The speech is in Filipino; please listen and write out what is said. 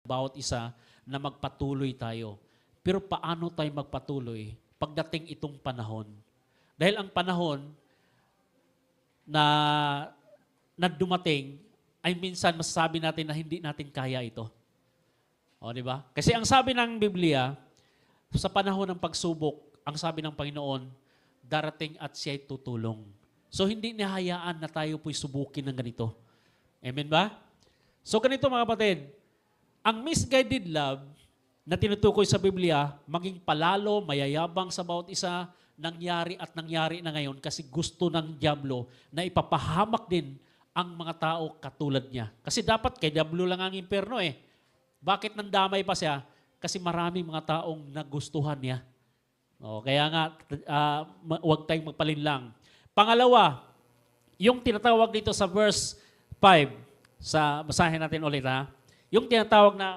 bawat isa na magpatuloy tayo. Pero paano tayo magpatuloy pagdating itong panahon? Dahil ang panahon na dumating ay minsan masasabi natin na hindi natin kaya ito. O, di ba? Kasi ang sabi ng Biblia, sa panahon ng pagsubok, ang sabi ng Panginoon, darating at siya'y tutulong. So hindi nihayaan na tayo po'y subukin ng ganito. Amen ba? So ganito mga kapatid, ang misguided love na tinutukoy sa Biblia, maging palalo, mayayabang sa bawat isa, nangyari na ngayon kasi gusto ng dyablo na ipapahamak din ang mga tao katulad niya. Kasi dapat kay dyablo lang ang imperno eh. Bakit nandamay pa siya? Kasi maraming mga taong nagustuhan niya. O, kaya nga, huwag tayong magpalinlang. Pangalawa, yung tinatawag dito sa verse 5, basahin natin ulit ha, yung tinatawag na